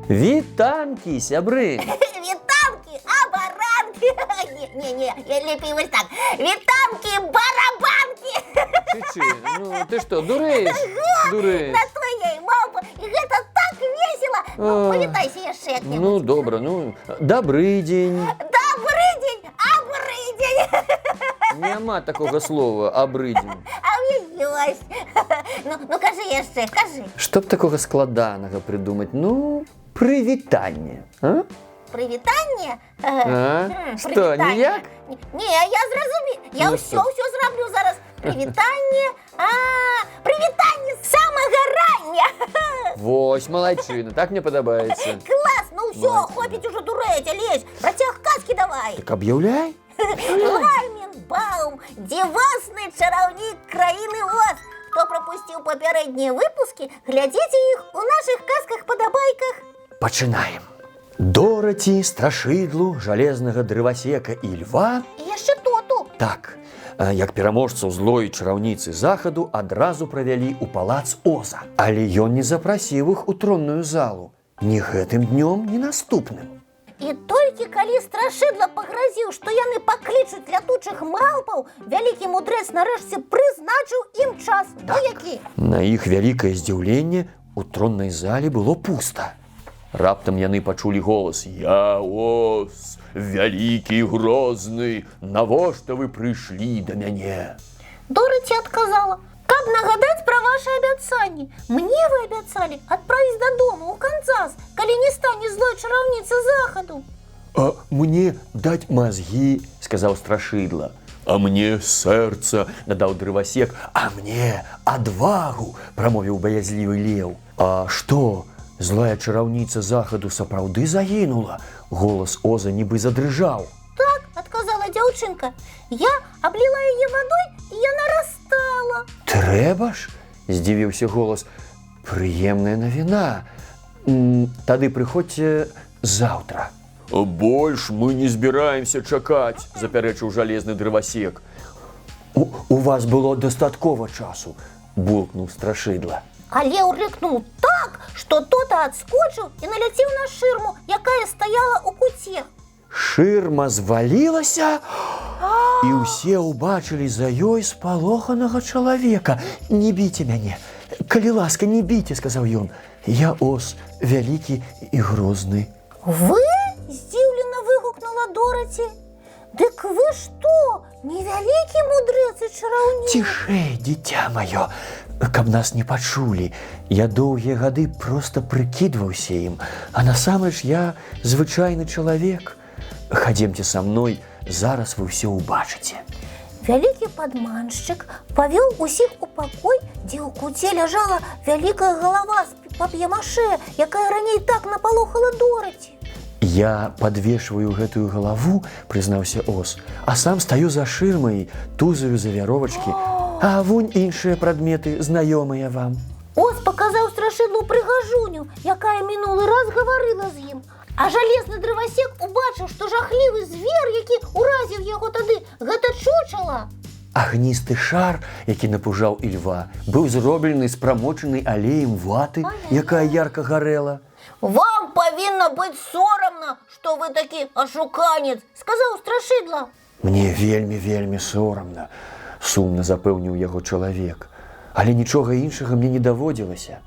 Вітанкі, сябры! Вітанкі, а баранкі. Не, лепей вось так. Вітанкі, барабанкі. Чы-чы, ну ты што, дурэеш? Дурэеш. На твоей, мама. І гэта так весела. Ну, павітайся яшчэ як-небудзь. Ну, добра, ну, добрый дзень. Добры дзень, абры дзень. Няма такога слова, абрыдзень. А мне ёсць. Ну, кажы яшчэ, кажы. Што б такога складанага прыдумаць? Ну, прывітанне, а? Прывітанне? Што, Прывітанне. ніяк? Не, я зразумею. Я Ну, ўсё зраблю зараз. Прывітанне. Прывітанне самага рання. Вось, малайчына, так мне падабаецца. Клас, ну ўсё, Молодец. хопіць ужо дурэць, лезь. Працяг казкі давай. Так аб'яўляй. Лайменбаум, дзівосны чараўнік краіны Оз. Хто прапусціў папярэднія выпускі, глядзіце іх у нашых казках-падабайках. Пачынаем. Дораці, страшыдлу, жалезнага дрывасека і льва. І яшчэ тоту. Так, як пераможцаў злой чараўніцы захаду адразу правялі ў палац Оза. Але ён не запрасіў іх у тронную залу. Ні гэтым днём, ні наступным. І толькі калі страшыдла пагразіў, што яны паклічуць лятучых малпаў, вялікі мудрэц нарэшце прызначыў ім час. Ну які? На іх вялікае здзіўленне у троннай зале было пуста. Раптам яны пачулі голас: «Я Оз, вялікі і грозны, навошта вы прыйшлі да мяне?» Дораці адказала: «Каб нагадаць пра вашы абяцанні. Мне вы абяцалі адправіць дадому ў Канзас, калі не стане злой чараўніцы захаду». «А мне даць мазгі», – сказаў страшыдла. «А мне сэрца», – дадаў дрывасек. «А мне адвагу», – прамовіў баязлівы леў. «А што, злая чараўніца захаду сапраўды загінула?» Голас Оза нібы задрыжаў. «Так», – адказала дзяўчынка, – «я абліла яе вадой, і яна растала». «Трэба ж?» – здзівіўся голас. «Прыемная навіна. Тады прыходзьце заўтра». «Больш мы не збіраемся чакаць», – запярэчыў жалезны дрывасек. У вас было дастаткова часу», – булкнуў страшыдла. А леў рыкнуў так, што тота адскочыў і наляцеў на шырму, якая стаяла ў куце. Шырма звалілася, і ўсе ўбачылі за ёй спалоханага чалавека. «Не біце мяне, калі ласка, не біце», – сказаў ён. «Я Оз, вялікі і грозны». «Вы?» – здзіўлена выгукнула Дораці. «Дык вы што, невялікі мудрэц і чараўнік?» «Цішэй, дзіця маё, каб нас не пачулі. Я доўгія гады проста прыкідваўся ім, а насамрэч я звычайны чалавек. Хадземце са мной, зараз вы ўсё ўбачыце». Вялікі падманшчык павёў усіх у пакой, дзе ў куце ляжала вялікая галава з пап'е-маше, якая раней так напалохала Дораці. «Я падвешваю гэтую галаву», – прызнаўся Оз, «а сам стаю за шырмай, тузаю за вяровачкі, а вунь іншыя прадметы знаёмыя вам». Оз паказаў страшыдлу прыгажуню, якая мінулы раз гаварыла з ім. А жалезны дрывасек убачыў, што жахлівы звер, які ўразіў яго тады, гэта чучала. Агністы шар, які напужаў і льва, быў зроблены з прамочанай алеем ваты, якая ярка гарэла. «Вам павінна быць сорамна, што вы такі ашуканец», – сказаў страшыдла. «Мне вельмі сорамна», – сумна запэўніў яго чалавек. «Але нічога іншага мне не даводзілася.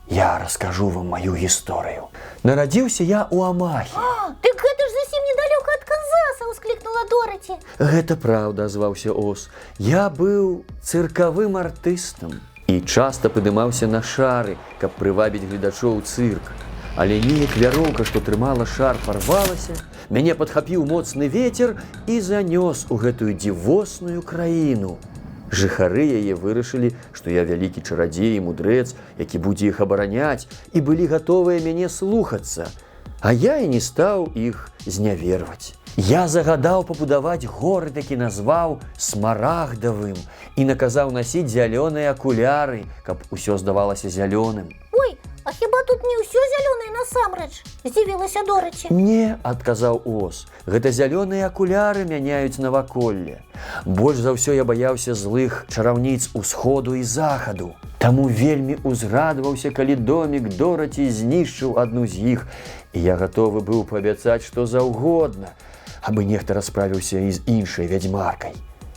Я раскажу вам маю гісторыю. Нарадзіўся я ў Амахі». «Дык гэта ж зусім недалёка ад Канзаса», – усклікнула Дораці. «Гэта праўда», – азваўся Оз. «Я быў цыркавым артыстам і часта падымаўся на шары, каб прывабіць гледачоў цырк. Але неяк вяроўка, што трымала шар, парвалася, мяне падхапіў моцны вецер і занёс у гэтую дзівосную краіну. Жыхары яе вырашылі, што я вялікі чарадзей і мудрэц, які будзе іх абараняць, і былі гатовыя мяне слухацца. А я і не стаў іх зняверваць. Я загадаў пабудаваць горад, які назваў Смарагдавым, і наказаў насіць зялёныя акуляры, каб усё здавалася зялёным. «Ой, а хіба тут не ўсё зялёнае насамрэч, здзівілася Дораці. Не, адказаў Оз, гэта зялёныя акуляры мяняюць наваколле. Больш за ўсё я баяўся злых чараўніц усходу і захаду. Таму вельмі узрадаваўся, калі домік Дораці знішчыў адну з іх, і я гатовы быў паабяцаць што заўгодна, абы нехта расправіўся і з іншай вядзьмаркай.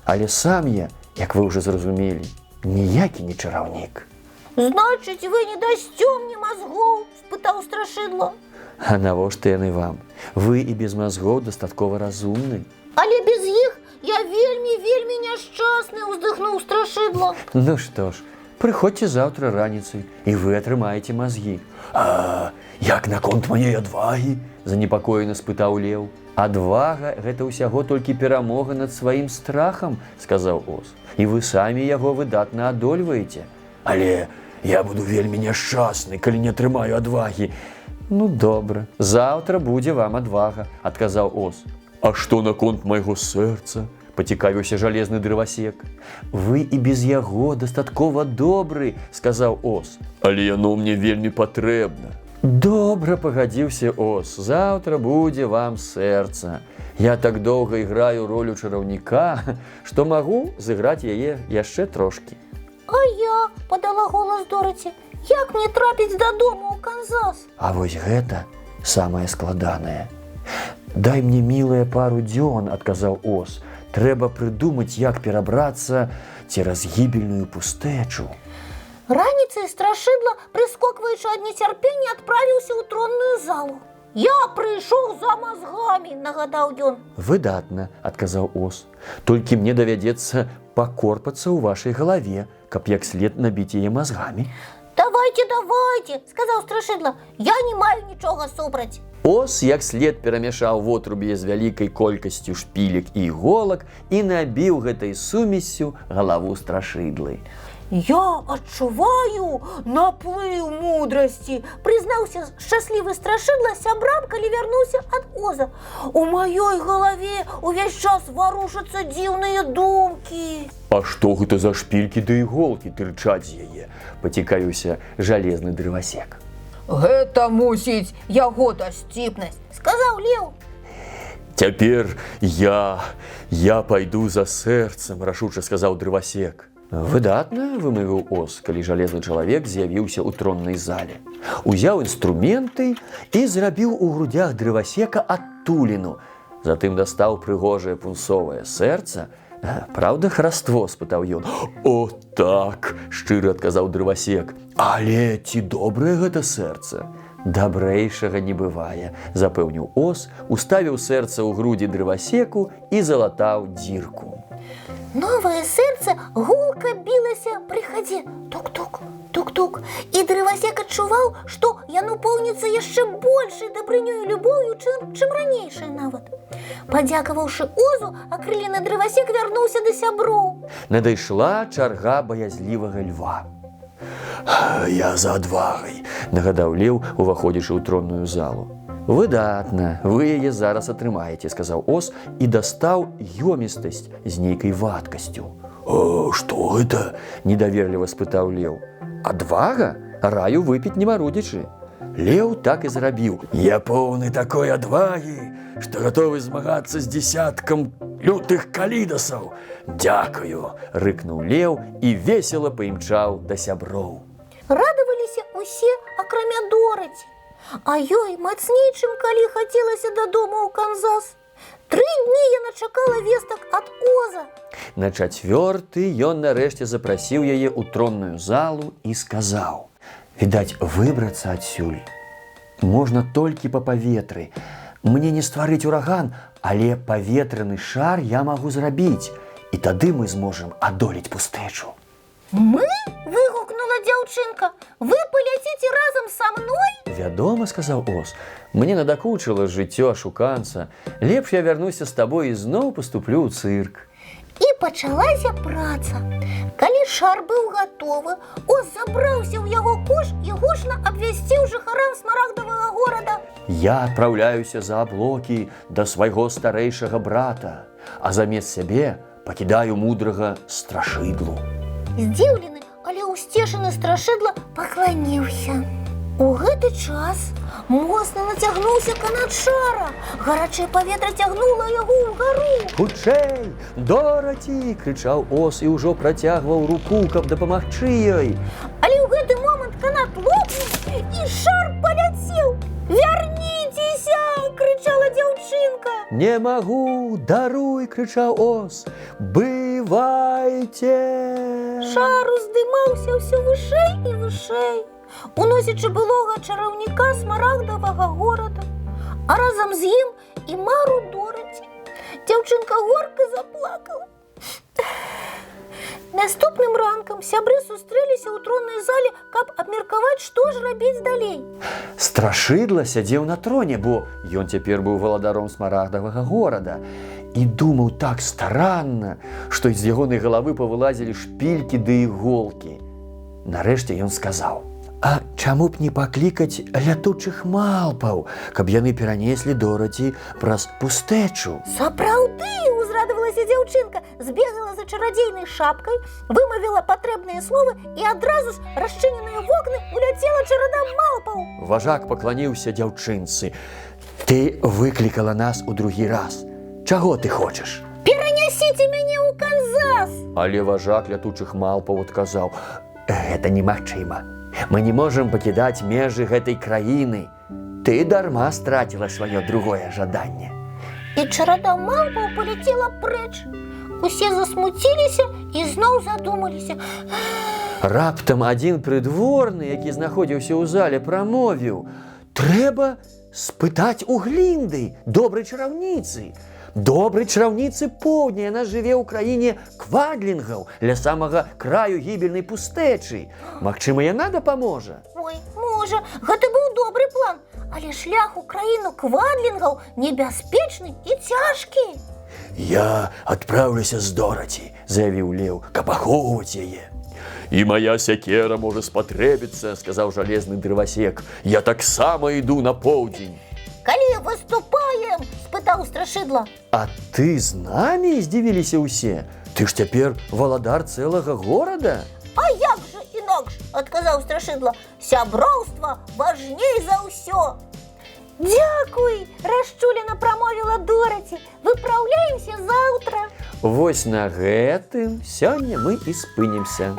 Але сам я, як вы ўжо зразумелі, ніякі не чараўнік. Значыць, вы не дасце мне мазгоў? Спытаў страшыдла. А навошта яны вам? Вы і без мазгоў дастаткова разумны. Але без іх я вельмі няшчасны, уздыхнуў страшыдла. Ну што ж, прыходзьце заўтра раніцай, і вы атрымаеце мазгі. А як наконт маёй адвагі? Занепакоена спытаў леў. Адвага – гэта ўсяго толькі перамога над сваім страхам, сказаў Оз. І вы самі яго выдатна адольваеце. Але я буду вельмі няшчасны, калі не атрымаю адвагі. Ну добра, заўтра будзе вам адвага, адказаў Оз. А што наконт майго сэрца? Пацікавіўся жалезны дрывасек. Вы і без яго дастаткова добры, сказаў Оз. Але яно мне вельмі патрэбна. Добра, пагадзіўся Оз, заўтра будзе вам сэрца. Я так доўга іграю ролю чараўніка, што магу зыграць яе яшчэ трошкі. А я, падала голас Дораці, як мне трапіць дадому ў Канзас? А вось гэта самае складанае. Дай мне, мілая, пару дзён, адказаў Оз. Трэба прыдумаць, як перабрацца цераз гібельную пустэчу. Раніцай страшыдла, прыскокваючы ад нецярпення, адправіўся ў тронную залу. Я прыйшоў за мазгамі, нагадаў ён. Выдатна, адказаў Оз. Толькі мне давядзецца пакорпацца ў вашай галаве, каб як след набіць яе мазгамі. Давайте, сказаў страшыдла. Я не маю нічога супраць. Оз як след перамяшаў вотруб'е з вялікай колькасцю шпілек і іголак і набіў гэтай сумессю галаву страшыдлы. Я адчуваю наплыў мудрасці, прызнаўся шчаслівы страшыдла сябрам, калі вярнуўся ад Оза. У маёй галаве увесь час варушацца дзіўныя думкі. А што гэта за шпількі ды іголкі тырчаць з яе? Пацікавіўся жалезны дрывасек. Гэта мусіць яго дасціпнасць, сказаў леў. Цяпер я пайду за сэрцам, рашуча сказаў дрывасек. Выдатна, вымовіў Оз, калі жалезны чалавек з'явіўся ў троннай зале. Узяў інструменты і зрабіў у грудях дрывасека адтуліну. Затым дастаў прыгожае пунцовае сэрца. Праўда, хараство, спытаў ён. О, так, шчыра адказаў дрывасек. Але ці добрае гэта сэрца? Дабрэйшага не бывае, запэўніў Оз, уставіў сэрца ў грудзі дрывасеку і залатаў дзірку. Новае сэрца гулка білася пры хадзе. Тук-тук, тук-тук. І дрывасек адчуваў, што яно поўніцца яшчэ большай дабрынёй і любоўю, чым ранейшае нават. Падзякаваўшы Озу, акрылены дрывасек вярнуўся да сяброў. Надышла чарга баязлівага льва. Я за адвагай, нагадаў леў, уваходзячы ў тронную залу. Выдатна, вы яе зараз атрымаеце, сказаў Оз і дастаў ёмістасць з нейкай вадкасцю. Што гэта? Недаверліва спытаў леў. Адвага? Раю выпіць не марудзячы. Леў так і зрабіў. Я поўны такой адвагі, што гатовы змагацца з дзесяткам лютых калідасаў. Дзякую, рыкнуў леў і весела паімчаў да сяброў. Радаваліся усе, акрамя Дораці. А ёй мацней, чым калі хацелася дадому ў Канзас. 3 дні яна чакала вестак ад Оза. На 4-й ён нарэшце запрасіў яе ў тронную залу і сказаў: «Відаць, выбрацца адсюль можна толькі па паветры. Мне не стварыць ураган, але паветраны шар я магу зрабіць, і тады мы зможам адолець пустэчу». Мы? Выгукнула дзяўчынка. Вы паляціце разам са мной? Вядома, сказаў Оз. Мне надакучыла жыццё ашуканца. Лепш я вярнуся з табой і зноў паступлю ў цырк. І пачалася праца. Калі шар быў гатовы, Оз забраўся ў яго кош і гучна абвясціў жыхарам смарагдавага горада: «Я адпраўляюся за аблокі да свайго старэйшага брата, а замест сябе пакідаю мудрага страшыдлу». Здзіўлены, але ўсцешаны страшыдла пакланіўся. У гэты час моцна нацягнуўся канат шара. Гарачае паветра цягнула яго ўгару. Хутчэй, Дораці! Крычаў ос і ўжо працягваў руку, каб дапамагчы ёй. Але ў гэты момант канат лопнуў, і шар паляцеў. «Вярніцеся!» – крычала дзяўчынка. Не магу, даруй, крычаў ос. Бывайце! Шар уздымаўся ўсё вышэй і вышэй, уносячы былога чараўніка смарагдавага горада, а разам з ім і мару Дораці. Дзяўчынка горка заплакала. Наступным ранкам сябры сустрэліся ў троннай зале, каб абмеркаваць, што ж рабіць далей. Страшыдла сядзеў на троне, бо ён цяпер быў валадаром смарагдавага горада і думаў так старанна, што з ягонай галавы павылазілі шпількі ды іголкі. Нарэшце ён сказаў: «А чаму б не паклікаць лятучых малпаў, каб яны перанеслі Дораці праз пустэчу?» Сапраўды, узрадавалася дзяўчынка, збегала за чарадзейнай шапкай, вымавіла патрэбныя словы і адразу ж расчыненыя вокны уляцела чарада малпаў. Важак пакланіўся дзяўчынцы. «Ты выклікала нас у другі раз. Чаго ты хочаш?» «Перанясіце мяне ў Канзас!» Але важак лятучых малпаў адказаў: «Гэта немагчыма. Мы не можам пакідаць межы гэтай краіны. Ты дарма страціла сваё другое жаданне». І чарада малпаў паляцела прэч. Усе засмуціліся і зноў задумаліся. Раптам адзін прыдворны, які знаходзіўся ў зале, прамовіў: «Трэба спытаць у Глінды, добрай чараўніцы. Добрай чараўніцы поўдня, яна жыве ў краіне квадлінгаў, ля самага краю гібельнай пустэчы. Магчыма, яна дапаможа?» Ой, можа, гэта быў добры план, але шлях у краіну квадлінгаў небяспечны і цяжкі. «Я адпраўлюся з Дораці», – заявіў леў, – «каб ахоўваць яе». «І моя сякера можа спатрэбіцца», – сказаў жалезны дрывасек. «Я таксама іду на поўдзень». «Калі выступаем?» – спытаў страшыдла. «А ты з намі?» – здзівіліся ўсе. «Ты ж цяпер валадар цэлага горада?» «А як жа інакш?» – адказаў страшыдла. «Сяброўства важней за ўсё!» «Дзякуй!» – расчулена прамовіла Дораці. «Выпраўляемся заўтра!» Вось на гэтым сёння мы і спынімся.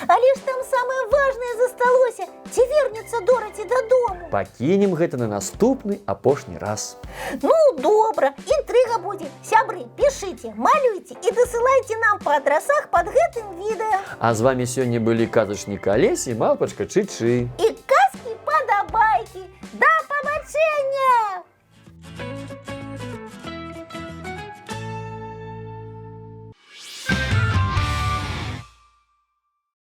Але ж там самае важнае засталося. Ці вернецца Дораці дадому? Пакінем гэта на наступны апошні раз. Ну, добра, інтрыга будзе. Сябры, пішыце, малюйце і дасылайце нам па адрасах пад гэтым відэа. А з вамі сёння былі казачнік Алесь і малпачка Чы-Чы. І